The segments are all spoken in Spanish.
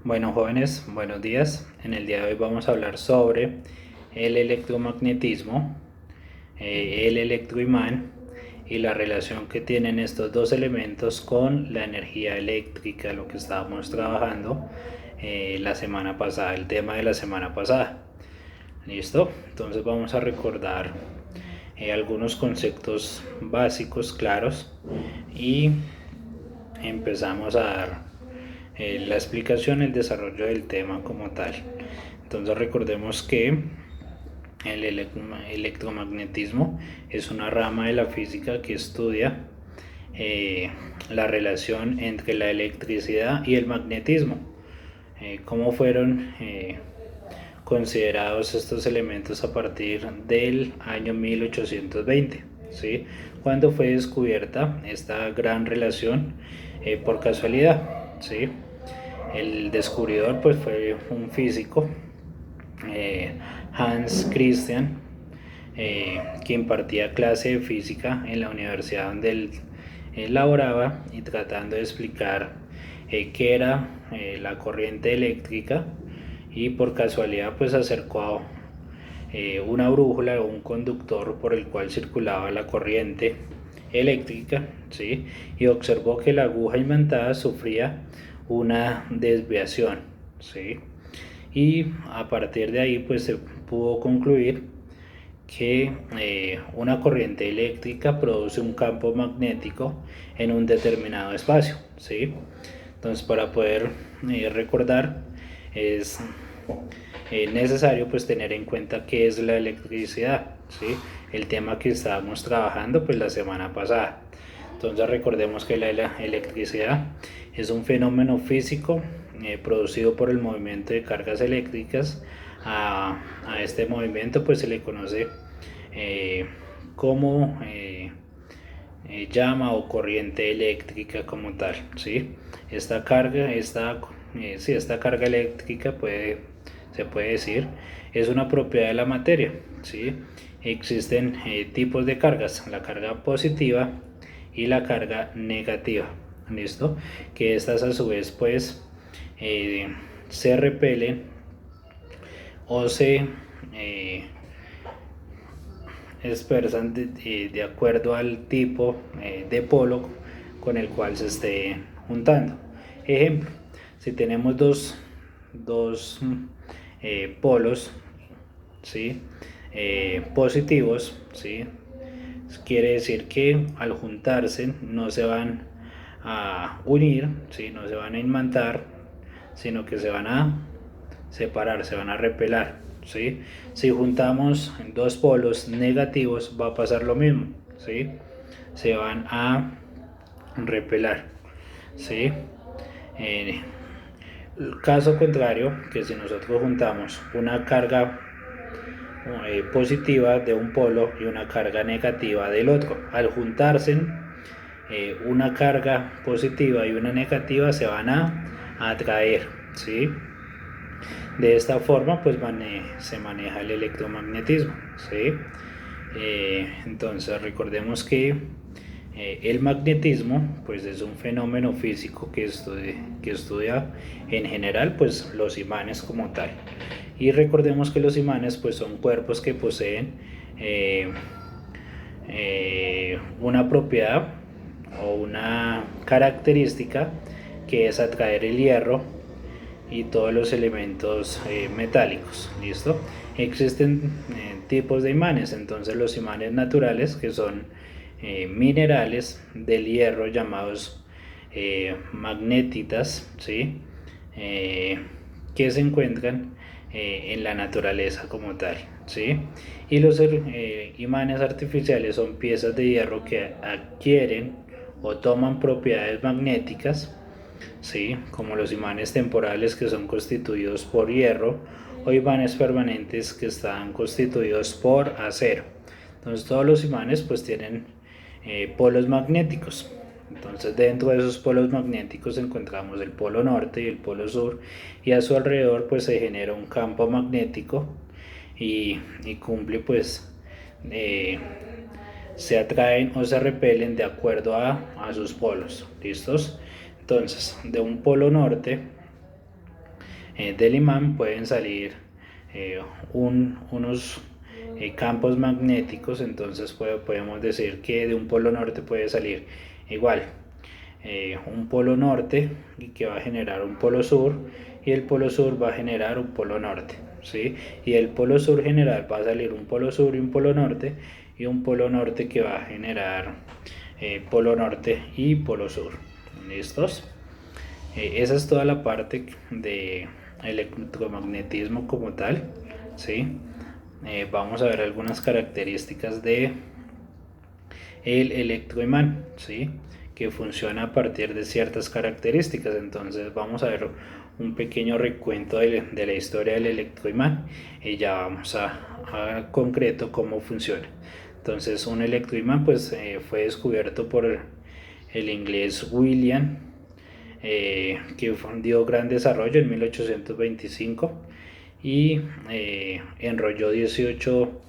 Bueno, jóvenes, buenos días. En el día de hoy vamos a hablar sobre el electromagnetismo, el electroimán y la relación que tienen estos dos elementos con la energía eléctrica, lo que estábamos trabajando la semana pasada, el tema de la semana pasada. ¿Listo? Entonces vamos a recordar algunos conceptos básicos claros y empezamos a dar la explicación, el desarrollo del tema como tal. Entonces recordemos que el electromagnetismo es una rama de la física que estudia la relación entre la electricidad y el magnetismo. Cómo fueron considerados estos elementos a partir del año 1820, ¿sí? Cuando fue descubierta esta gran relación por casualidad, ¿sí? El descubridor pues fue un físico, Hans Christian, que impartía clase de física en la universidad donde él laboraba y tratando de explicar qué era la corriente eléctrica, y por casualidad pues acercó una brújula o un conductor por el cual circulaba la corriente eléctrica, ¿sí? Y observó que la aguja imantada sufría una desviación, ¿sí? Y a partir de ahí pues se pudo concluir que una corriente eléctrica produce un campo magnético en un determinado espacio, ¿sí? Entonces para poder recordar es necesario pues tener en cuenta qué es la electricidad, ¿sí? El tema que estábamos trabajando pues la semana pasada. Entonces recordemos que la electricidad es un fenómeno físico producido por el movimiento de cargas eléctricas. A este movimiento pues se le conoce como llama o corriente eléctrica como tal, ¿sí? Esta carga eléctrica se puede decir es una propiedad de la materia, ¿sí? Existen tipos de cargas, la carga positiva y la carga negativa, ¿listo? Que estas a su vez pues se repelen o se dispersan de acuerdo al tipo de polo con el cual se esté juntando. Ejemplo, si tenemos dos polos, ¿sí? Positivos, ¿sí? Quiere decir que al juntarse no se van a unir, ¿sí? No se van a imantar, sino que se van a separar, se van a repelar, ¿sí? Si juntamos dos polos negativos va a pasar lo mismo, ¿sí? Se van a repelar, ¿sí? El caso contrario, que si nosotros juntamos una carga positiva de un polo y una carga negativa del otro, al juntarse una carga positiva y una negativa se van a atraer, ¿sí? De esta forma pues se maneja el electromagnetismo, ¿sí? Entonces recordemos que el magnetismo pues es un fenómeno físico que estudia en general pues los imanes como tal, y recordemos que los imanes pues son cuerpos que poseen una propiedad o una característica que es atraer el hierro y todos los elementos metálicos, ¿listo? Existen tipos de imanes, entonces los imanes naturales, que son minerales del hierro llamados magnetitas, ¿sí? Que se encuentran en la naturaleza como tal, ¿sí? Y los imanes artificiales son piezas de hierro que adquieren o toman propiedades magnéticas, ¿sí? Como los imanes temporales, que son constituidos por hierro, o imanes permanentes que están constituidos por acero. Entonces todos los imanes pues tienen polos magnéticos. Entonces dentro de esos polos magnéticos encontramos el polo norte y el polo sur, y a su alrededor pues se genera un campo magnético y cumple pues se atraen o se repelen de acuerdo a sus polos. ¿Listos? Entonces de un polo norte del imán pueden salir unos campos magnéticos. Entonces podemos decir que de un polo norte puede salir igual un polo norte que va a generar un polo sur, y el polo sur va a generar un polo norte, ¿sí? Y del polo sur general va a salir un polo sur y un polo norte, y un polo norte que va a generar polo norte y polo sur. ¿Listos? Esa es toda la parte de electromagnetismo como tal, ¿sí? Vamos a ver algunas características de el electroimán, ¿sí? Que funciona a partir de ciertas características. Entonces vamos a ver un pequeño recuento de la historia del electroimán y ya vamos a concreto cómo funciona. Entonces un electroimán pues fue descubierto por el inglés William, que dio gran desarrollo en 1825 y enrolló 18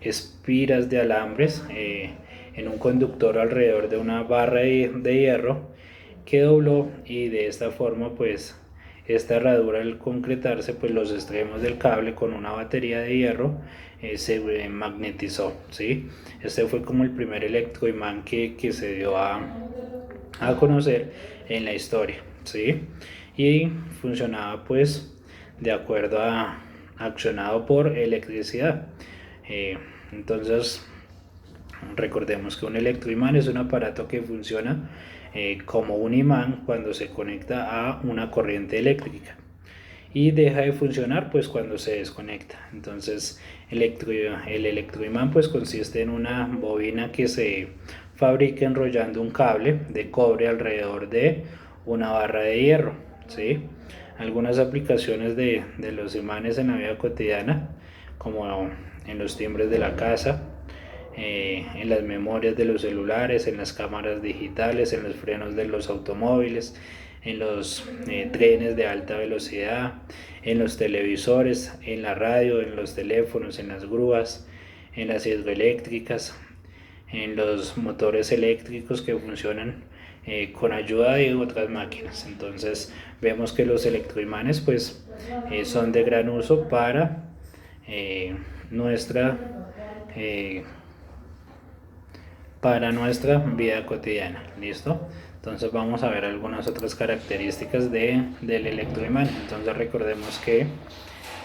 espiras de alambres en un conductor alrededor de una barra de hierro que dobló, y de esta forma pues esta herradura, al concretarse, pues los extremos del cable con una batería de hierro se magnetizó, ¿sí? Este fue como el primer electroimán que se dio a conocer en la historia, ¿sí? Y funcionaba pues de acuerdo a accionado por electricidad. Entonces recordemos que un electroimán es un aparato que funciona como un imán cuando se conecta a una corriente eléctrica, y deja de funcionar pues cuando se desconecta. Entonces el electroimán pues consiste en una bobina que se fabrica enrollando un cable de cobre alrededor de una barra de hierro, ¿sí? Algunas aplicaciones de los imanes en la vida cotidiana, como en los timbres de la casa, en las memorias de los celulares, en las cámaras digitales, en los frenos de los automóviles, en los trenes de alta velocidad, en los televisores, en la radio, en los teléfonos, en las grúas, en las hidroeléctricas, en los motores eléctricos que funcionan con ayuda de otras máquinas. Entonces vemos que los electroimanes pues son de gran uso para nuestra vida cotidiana. ¿Listo? Entonces vamos a ver algunas otras características del electroimán. Entonces recordemos que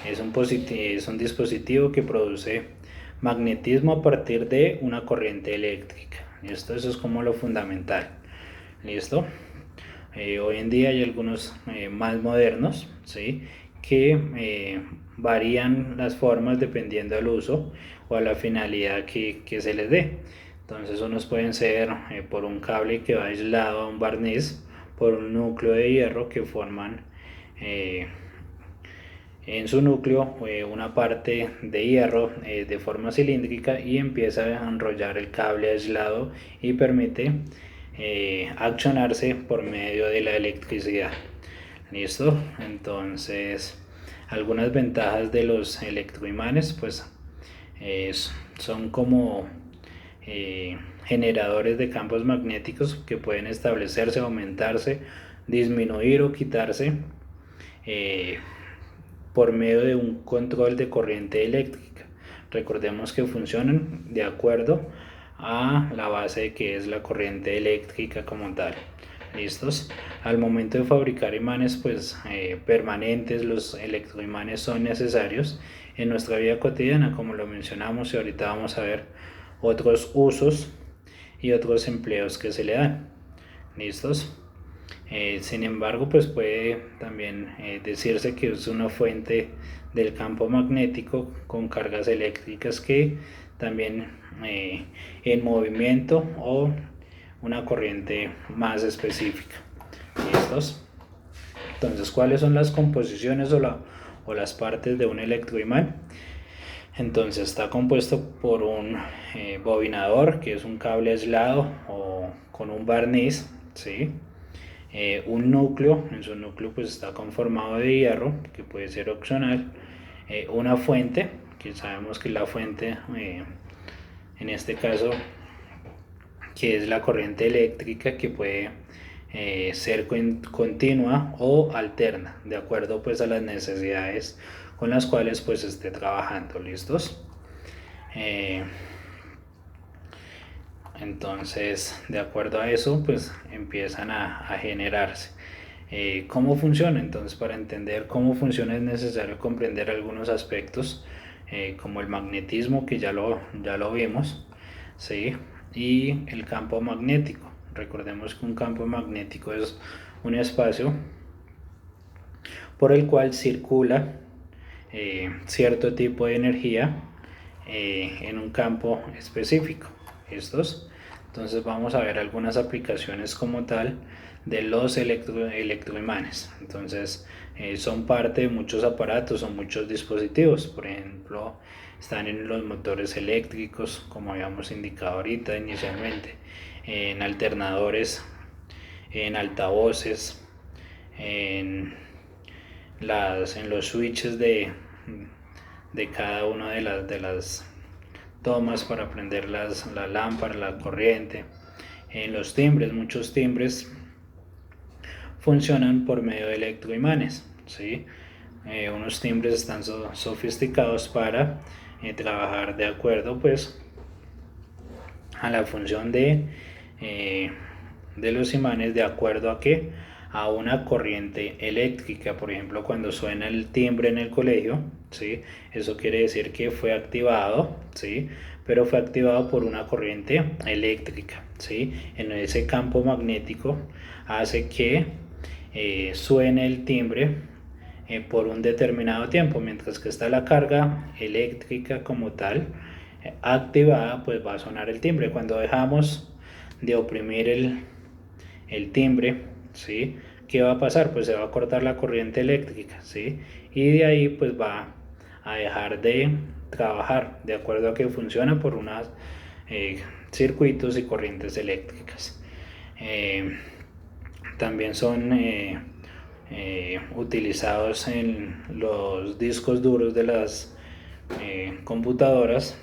es un dispositivo que produce magnetismo a partir de una corriente eléctrica. ¿Listo? Eso es como lo fundamental. ¿Listo? Hoy en día hay algunos más modernos, ¿sí? Que varían las formas dependiendo del uso o a la finalidad que se les dé. Entonces unos pueden ser por un cable que va aislado a un barniz, por un núcleo de hierro que forman en su núcleo una parte de hierro de forma cilíndrica, y empieza a enrollar el cable aislado y permite accionarse por medio de la electricidad. ¿Listo? Entonces algunas ventajas de los electroimanes pues son como generadores de campos magnéticos que pueden establecerse, aumentarse, disminuir o quitarse por medio de un control de corriente eléctrica. Recordemos que funcionan de acuerdo a la base de que es la corriente eléctrica como tal. ¿Listos? Al momento de fabricar imanes pues permanentes, los electroimanes son necesarios en nuestra vida cotidiana, como lo mencionamos, y ahorita vamos a ver otros usos y otros empleos que se le dan. ¿Listos? Sin embargo, pues puede también decirse que es una fuente del campo magnético con cargas eléctricas que también en movimiento o una corriente más específica. ¿Listos? Entonces, ¿cuáles son las composiciones o las partes de un electroimán? Entonces está compuesto por un bobinador, que es un cable aislado o con un barniz, ¿sí? Un núcleo, en su núcleo pues está conformado de hierro, que puede ser opcional, una fuente, que sabemos que la fuente en este caso que es la corriente eléctrica que puede ser continua o alterna, de acuerdo pues a las necesidades con las cuales pues esté trabajando. ¿Listos? Entonces, de acuerdo a eso, pues empiezan a generarse. ¿Cómo funciona? Entonces, para entender cómo funciona es necesario comprender algunos aspectos, como el magnetismo, que ya lo vimos, ¿sí? Y el campo magnético. Recordemos que un campo magnético es un espacio por el cual circula cierto tipo de energía en un campo específico. ¿Listos? Entonces vamos a ver algunas aplicaciones como tal de los electroimanes. Entonces son parte de muchos aparatos o muchos dispositivos. Por ejemplo, están en los motores eléctricos, como habíamos indicado ahorita inicialmente, en alternadores, en altavoces, en los switches de cada una de las tomas para prender la lámpara, la corriente, en los timbres. Muchos timbres funcionan por medio de electroimanes, ¿sí? Unos timbres están sofisticados para trabajar de acuerdo pues a la función de los imanes, de acuerdo a que a una corriente eléctrica. Por ejemplo, cuando suena el timbre en el colegio, ¿sí? Eso quiere decir que fue activado, ¿sí? Pero fue activado por una corriente eléctrica, ¿sí? En ese campo magnético hace que suene el timbre por un determinado tiempo, mientras que está la carga eléctrica como tal activada, pues va a sonar el timbre. Cuando dejamos de oprimir el timbre, ¿sí? ¿Qué va a pasar? Pues se va a cortar la corriente eléctrica, ¿sí? Y de ahí pues va a dejar de trabajar, de acuerdo a que funciona por unos circuitos y corrientes eléctricas. También son utilizados en los discos duros de las computadoras.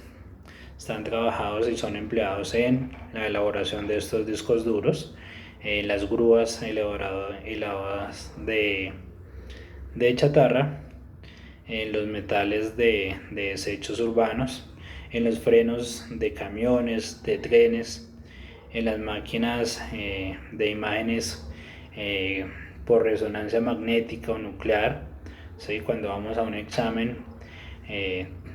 Están trabajados y son empleados en la elaboración de estos discos duros, en las grúas elaboradas de chatarra, en los metales de desechos urbanos, en los frenos de camiones, de trenes, en las máquinas de imágenes por resonancia magnética o nuclear, ¿sí? Cuando vamos a un examen,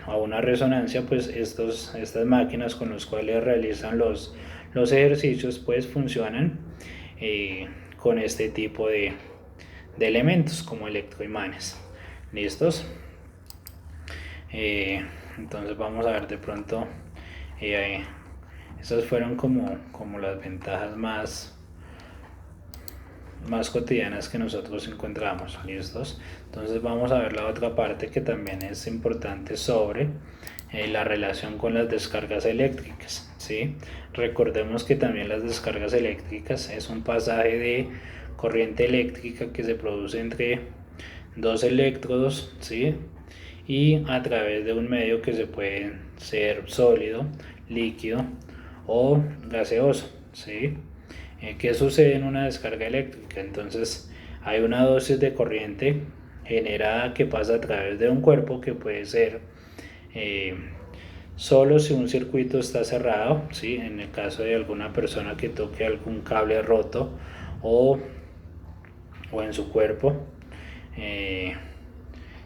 a una resonancia, pues estas máquinas con las cuales realizan los ejercicios pues funcionan con este tipo de elementos como electroimanes. ¿Listos? Entonces vamos a ver de pronto, esas fueron como las ventajas más cotidianas que nosotros encontramos. ¿Listos? Entonces vamos a ver la otra parte que también es importante sobre la relación con las descargas eléctricas, ¿sí? Recordemos que también las descargas eléctricas es un pasaje de corriente eléctrica que se produce entre dos electrodos, ¿sí? Y a través de un medio que se puede ser sólido, líquido o gaseoso, ¿sí? ¿Qué sucede en una descarga eléctrica? Entonces hay una dosis de corriente generada que pasa a través de un cuerpo, que puede ser solo si un circuito está cerrado, ¿sí? En el caso de alguna persona que toque algún cable roto o en su cuerpo,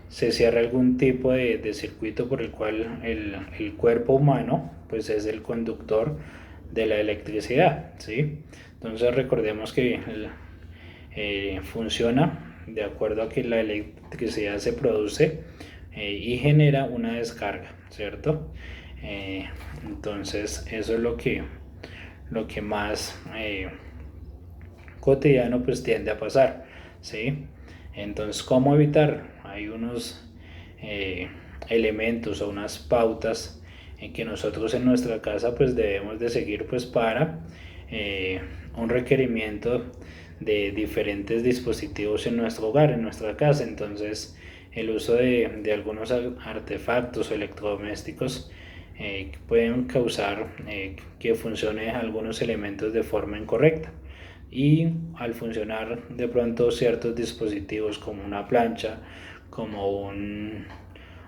se cierra algún tipo de circuito por el cual el cuerpo humano pues es el conductor de la electricidad, ¿sí? Entonces recordemos que funciona de acuerdo a que la electricidad se produce y genera una descarga, ¿cierto? Entonces eso es lo que más cotidiano pues tiende a pasar, ¿sí? Entonces, ¿cómo evitar? Hay unos elementos o unas pautas en que nosotros en nuestra casa pues debemos de seguir pues para un requerimiento de diferentes dispositivos en nuestro hogar, en nuestra casa. Entonces el uso de algunos artefactos o electrodomésticos pueden causar que funcionen algunos elementos de forma incorrecta, y al funcionar de pronto ciertos dispositivos como una plancha, como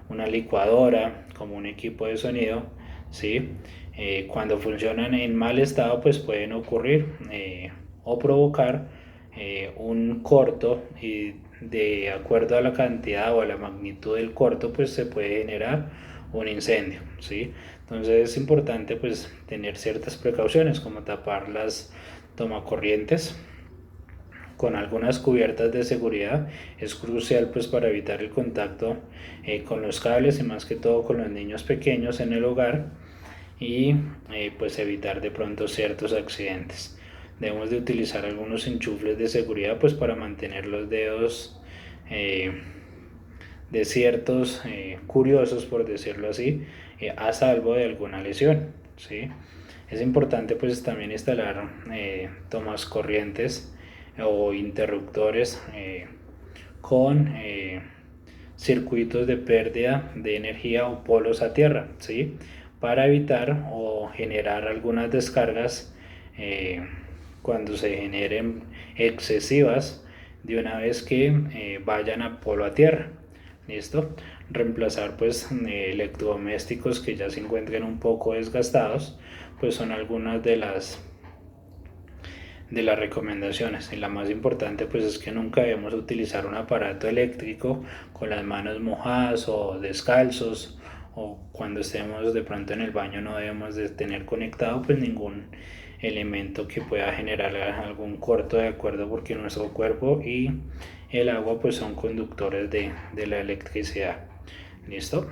una licuadora, como un equipo de sonido, ¿sí? Cuando funcionan en mal estado pues pueden ocurrir o provocar un corto, y de acuerdo a la cantidad o a la magnitud del corto pues se puede generar un incendio, ¿sí? Entonces es importante pues tener ciertas precauciones como tapar las tomacorrientes con algunas cubiertas de seguridad. Es crucial pues para evitar el contacto con los cables y más que todo con los niños pequeños en el hogar, y pues evitar de pronto ciertos accidentes. Debemos de utilizar algunos enchufles de seguridad pues para mantener los dedos eh, de ciertos curiosos, por decirlo así, a salvo de alguna lesión, ¿sí? Es importante pues también instalar tomas corrientes o interruptores con circuitos de pérdida de energía o polos a tierra, ¿sí? Para evitar o generar algunas descargas cuando se generen excesivas de una vez que vayan a polo a tierra. ¿Listo? Reemplazar pues electrodomésticos que ya se encuentren un poco desgastados, pues son algunas de las recomendaciones. Y la más importante pues es que nunca debemos utilizar un aparato eléctrico con las manos mojadas o descalzos, o cuando estemos de pronto en el baño no debemos de tener conectado pues ningún elemento que pueda generar algún corto, de acuerdo, porque nuestro cuerpo y el agua pues son conductores de la electricidad. ¿Listo?